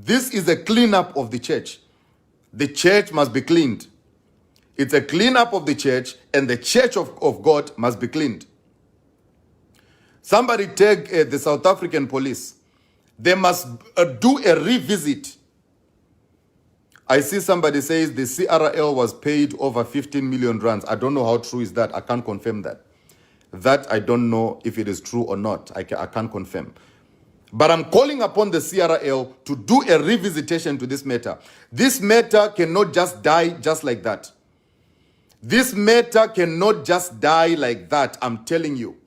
This is a cleanup of the church. The church must be cleaned. It's a cleanup of the church, and the church of God must be cleaned. Somebody take the South African police. They must do a revisit. I see somebody says the CRL was paid over 15 million rands. I don't know how true is that. I can't confirm that. That I don't know if it is true or not. I can't confirm. But I'm calling upon the CRL to do a revisitation to this matter. This matter cannot just die just like that. This matter cannot just die like that, I'm telling you.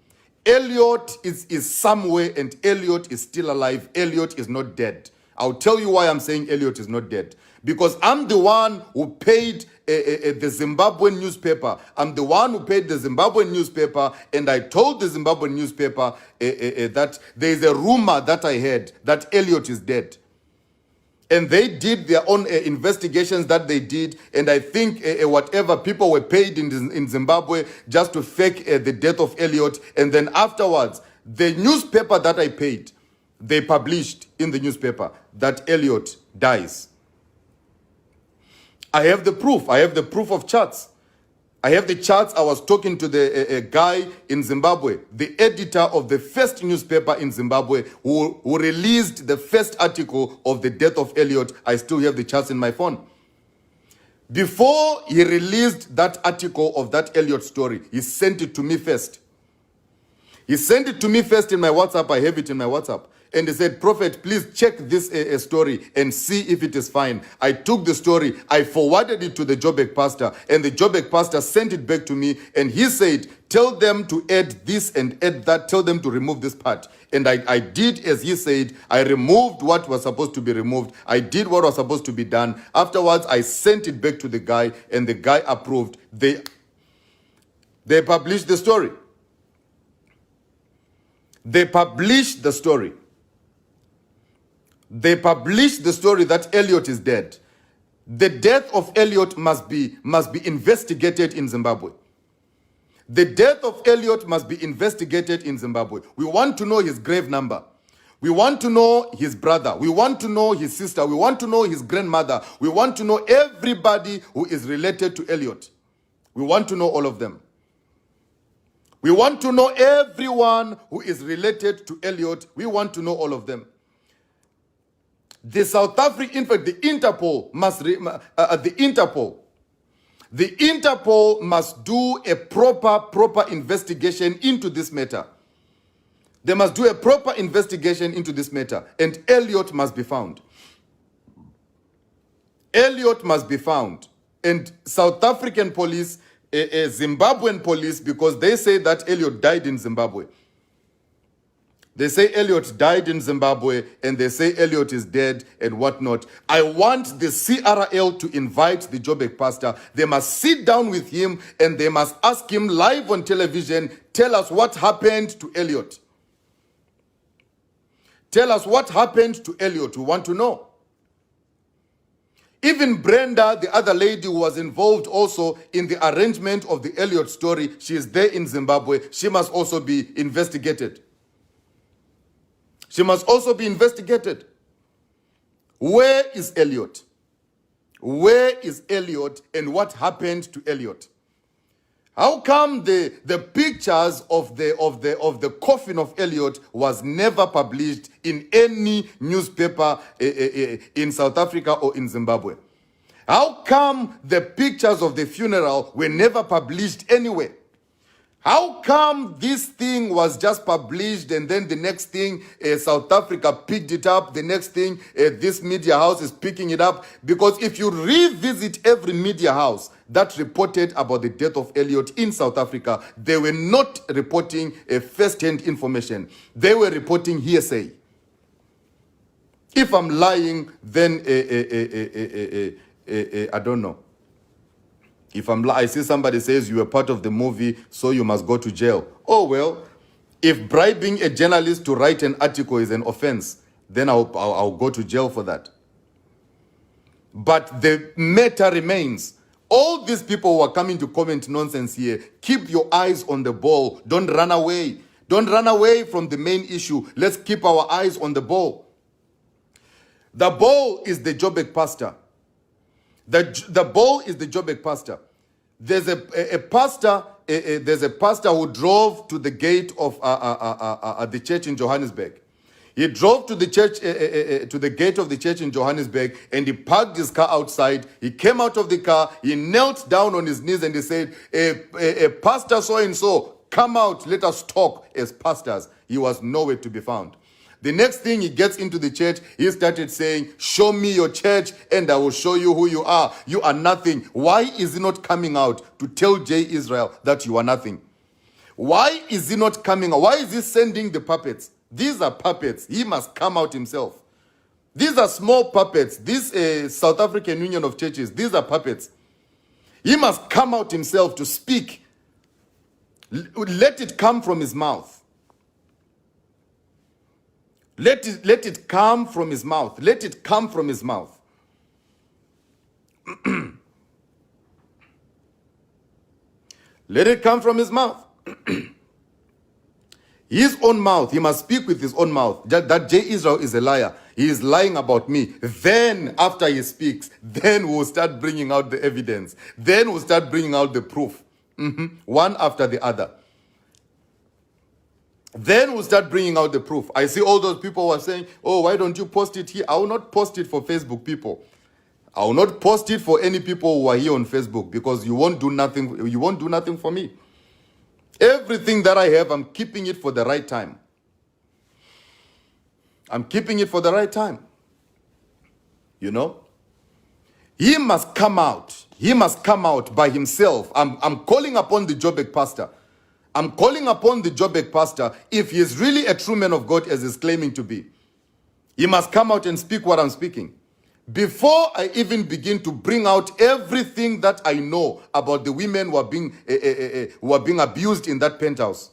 Elliot is somewhere, and Elliot is still alive. Elliot is not dead. I'll tell you why I'm saying Elliot is not dead. Because I'm the one who paid the Zimbabwean newspaper. I'm the one who paid the Zimbabwean newspaper, and I told the Zimbabwean newspaper that there is a rumor that I heard that Elliot is dead. And they did their own investigations that they did, and I think whatever people were paid in Zimbabwe just to fake the death of Elliot, and then afterwards, the newspaper that I paid, they published in the newspaper that Elliot dies. I have the proof. I have the proof of charts. I have the charts. I was talking to the guy in Zimbabwe, the editor of the first newspaper in Zimbabwe, who released the first article of the death of Elliot. I still have the charts in my phone. Before he released that article of that Elliot story, he sent it to me first. He sent it to me first in my WhatsApp. I have it in my WhatsApp. And he said, Prophet, please check this story and see if it is fine. I took the story, I forwarded it to the Joburg pastor, and the Joburg pastor sent it back to me, and he said, tell them to add this and add that, tell them to remove this part. And I did as he said. I removed what was supposed to be removed. I did what was supposed to be done. Afterwards, I sent it back to the guy, and the guy approved. They published the story. They published the story. They published the story that Elliot is dead. The death of Elliot must be investigated in Zimbabwe. The death of Elliot must be investigated in Zimbabwe. We want to know his grave number. We want to know his brother. We want to know his sister. We want to know his grandmother. We want to know everybody who is related to Elliot. We want to know all of them. We want to know everyone who is related to Elliot. We want to know all of them. The South African, in fact, the Interpol must do a proper investigation into this matter. They must do a proper investigation into this matter, and Elliot must be found. Elliot must be found, and South African police, Zimbabwean police, because they say that Elliot died in Zimbabwe. They say Elliot died in Zimbabwe, and they say Elliot is dead and whatnot. I want the CRL to invite the Joburg pastor. They must sit down with him, and they must ask him live on television, tell us what happened to Elliot. Tell us what happened to Elliot. We want to know. Even Brenda, the other lady who was involved also in the arrangement of the Elliot story, she is there in Zimbabwe. She must also be investigated. She must also be investigated. Where is Elliot? Where is Elliot, and what happened to Elliot? How come the pictures of the coffin of Elliot was never published in any newspaper in South Africa or in Zimbabwe? How come the pictures of the funeral were never published anywhere? How come this thing was just published, and then the next thing South Africa picked it up, the next thing this media house is picking it up? Because if you revisit every media house that reported about the death of Elliot in South Africa, they were not reporting first-hand information. They were reporting hearsay. If I'm lying, then I don't know. If I see somebody says you were part of the movie, so you must go to jail. Oh, well, if bribing a journalist to write an article is an offense, then I'll go to jail for that. But the matter remains. All these people who are coming to comment nonsense here, keep your eyes on the ball. Don't run away. Don't run away from the main issue. Let's keep our eyes on the ball. The ball is the Joburg pastor. The ball is the Joburg pastor. There's a pastor. There's a pastor who drove to the gate of the church in Johannesburg. He drove to the church, to the gate of the church in Johannesburg, and he parked his car outside. He came out of the car. He knelt down on his knees and he said, a pastor so and so, come out. Let us talk as pastors. He was nowhere to be found. The next thing he gets into the church, he started saying, show me your church and I will show you who you are. You are nothing. Why is he not coming out to tell Jayisrael that you are nothing? Why is he not coming out? Why is he sending the puppets? These are puppets. He must come out himself. These are small puppets. This South African Union of Churches, these are puppets. He must come out himself to speak. Let it come from his mouth. Let it come from his mouth. Let it come from his mouth. Let it come from his mouth. His own mouth. He must speak with his own mouth. That Jayisrael is a liar. He is lying about me. Then, after he speaks, then we'll start bringing out the evidence. Then we'll start bringing out the proof. One after the other. Then we'll start bringing out the proof. I see all those people who are saying, oh, why don't you post it here? I will not post it for Facebook people. I will not post it for any people who are here on Facebook because you won't do nothing. You won't do nothing for me. Everything that I have, I'm keeping it for the right time. I'm keeping it for the right time. You know? He must come out. He must come out by himself. I'm calling upon the Joburg pastor. I'm calling upon the Joburg pastor, if he is really a true man of God as he's claiming to be. He must come out and speak what I'm speaking. Before I even begin to bring out everything that I know about the women who are being abused in that penthouse.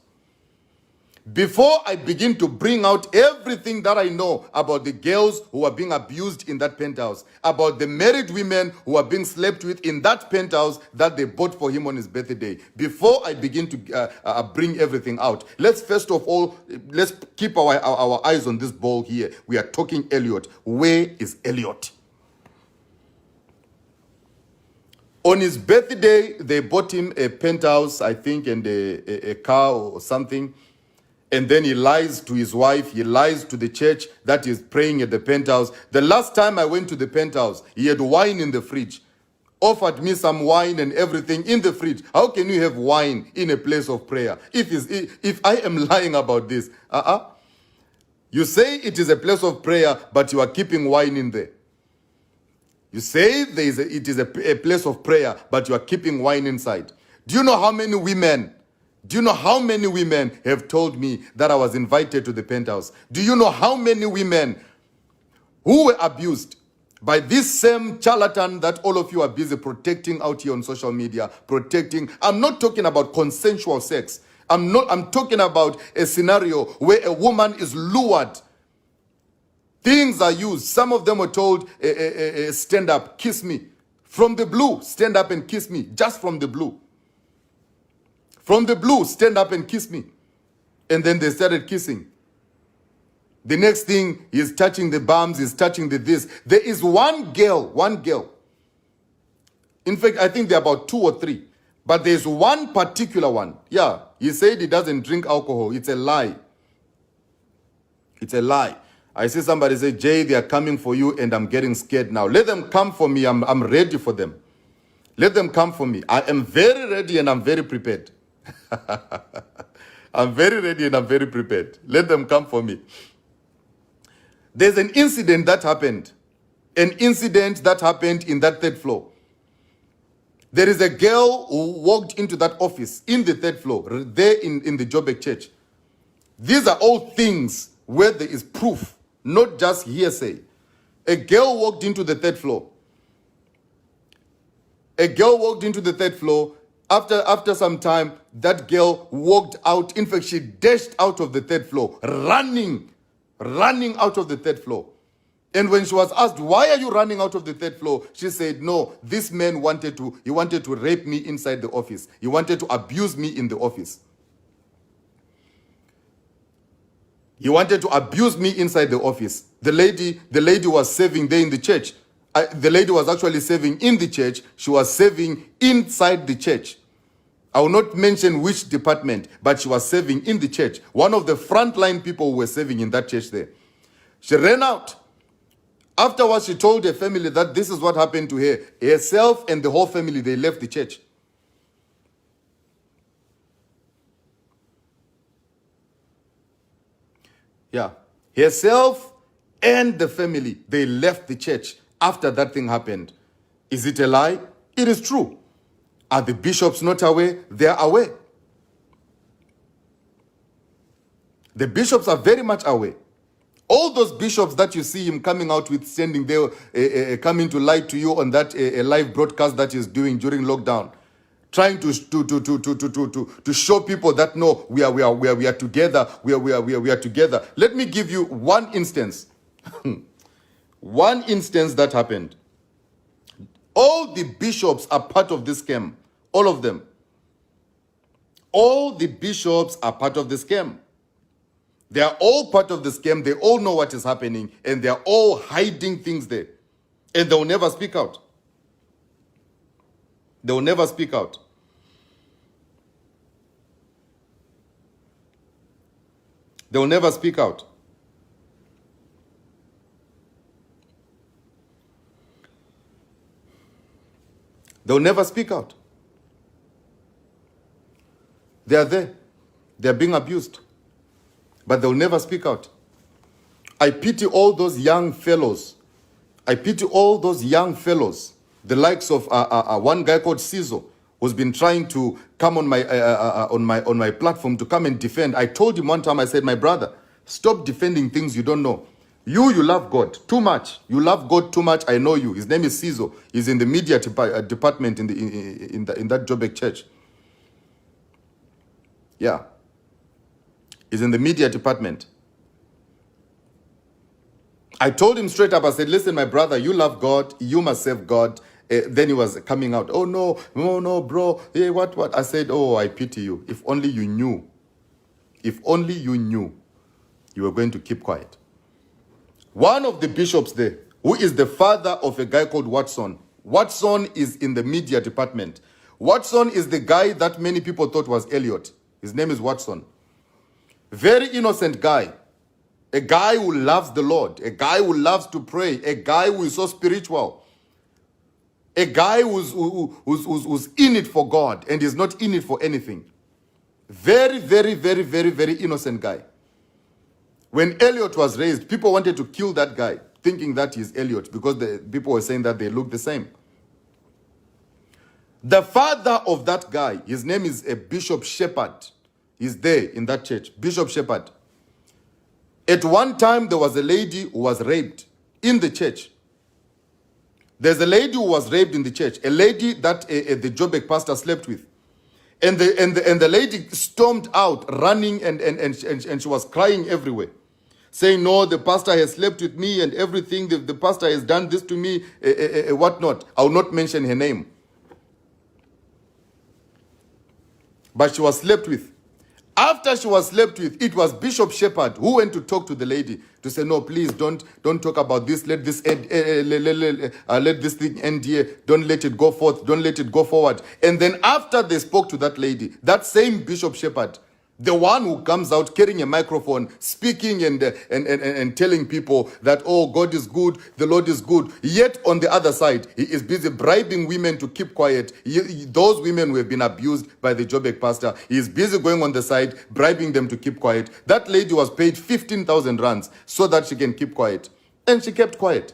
Before I begin to bring out everything that I know about the girls who are being abused in that penthouse, about the married women who are being slept with in that penthouse that they bought for him on his birthday, before I begin to bring everything out, let's first of all, let's keep our eyes on this ball here. We are talking Elliot. Where is Elliot? On his birthday, they bought him a penthouse, I think, and a car or something. And then he lies to his wife. He lies to the church that is praying at the penthouse. The last time I went to the penthouse, he had wine in the fridge. Offered me some wine and everything in the fridge. How can you have wine in a place of prayer? If I am lying about this, you say it is a place of prayer, but you are keeping wine in there. You say it is a place of prayer, but you are keeping wine inside. Do you know how many women have told me that I was invited to the penthouse? Do you know how many women who were abused by this same charlatan that all of you are busy protecting out here on social media, protecting? I'm not talking about consensual sex. I'm talking about a scenario where a woman is lured. Things are used. Some of them were told, stand up, kiss me. From the blue, stand up and kiss me. Just from the blue. From the blue, stand up and kiss me. And then they started kissing. The next thing, he's touching the bums, he's touching the this. There is one girl. In fact, I think there are about 2 or 3. But there's one particular one. Yeah, he said he doesn't drink alcohol. It's a lie. It's a lie. I see somebody say, Jay, they are coming for you and I'm getting scared now. Let them come for me. I'm ready for them. Let them come for me. I am very ready and I'm very prepared. I'm very ready and I'm very prepared. Let them come for me. There's an incident that happened. An incident that happened in that 3rd floor. There is a girl who walked into that office in the 3rd floor, there in the Joburg church. These are all things where there is proof, not just hearsay. A girl walked into the 3rd floor. A girl walked into the 3rd floor. After some time, that girl walked out. In fact, she dashed out of the 3rd floor, running out of the 3rd floor. And when she was asked, why are you running out of the 3rd floor? She said, no, this man wanted to rape me inside the office. He wanted to abuse me in the office. He wanted to abuse me inside the office. The lady was serving there in the church. The lady was actually serving in the church. She was serving inside the church. I will not mention which department, but she was serving in the church. One of the frontline people who were serving in that church there. She ran out. Afterwards, she told her family that this is what happened to her. Herself and the whole family, they left the church. Yeah. Herself and the family, they left the church after that thing happened. Is it a lie? It is true. Are the bishops not aware? They are aware. The bishops are very much aware. All those bishops that you see him coming out with, standing there, coming to lie to you on that live broadcast that he's doing during lockdown, trying to show people that no, we are together, we are together. Let me give you one instance. One instance that happened. All the bishops are part of this scam. All of them. All the bishops are part of the scam. They are all part of the scam. They all know what is happening, and they are all hiding things there. And they will never speak out. They will never speak out. They will never speak out. They will never speak out. They are there. They are being abused. But they will never speak out. I pity all those young fellows. I pity all those young fellows. The likes of one guy called Sizo, who's been trying to come on my platform to come and defend. I told him one time, I said, my brother, stop defending things you don't know. You love God too much. You love God too much. I know you. His name is Sizo. He's in the media department in that Joburg church. Yeah. He's in the media department. I told him straight up, I said, listen, my brother, you love God. You must serve God. Then he was coming out. Oh, no, bro. Hey, what? I said, oh, I pity you. If only you knew. If only you knew, you were going to keep quiet. One of the bishops there, who is the father of a guy called Watson. Watson is in the media department. Watson is the guy that many people thought was Elliot. His name is Watson. Very innocent guy. A guy who loves the Lord. A guy who loves to pray. A guy who is so spiritual. A guy who's in it for God and is not in it for anything. Very, very, very, very, very innocent guy. When Elliot was raised, people wanted to kill that guy, thinking that he's Elliot, because the people were saying that they look the same. The father of that guy, his name is Bishop Shepherd. He's there in that church, Bishop Shepherd. At one time, there was a lady who was raped in the church. There's a lady who was raped in the church, a lady that the Joburg pastor slept with. And the lady stormed out, running, and she was crying everywhere, saying, no, the pastor has slept with me and everything. The pastor has done this to me, whatnot. I will not mention her name. But she was slept with. After she was slept with, it was Bishop Shepherd who went to talk to the lady to say, no, please don't talk about this. Let this end, let this thing end here. Don't let it go forth. Don't let it go forward. And then after they spoke to that lady, that same Bishop Shepherd, the one who comes out carrying a microphone, speaking and telling people that, oh, God is good, the Lord is good. Yet on the other side, he is busy bribing women to keep quiet. Those women who have been abused by the Joburg pastor, he is busy going on the side, bribing them to keep quiet. That lady was paid 15,000 rands so that she can keep quiet. And she kept quiet.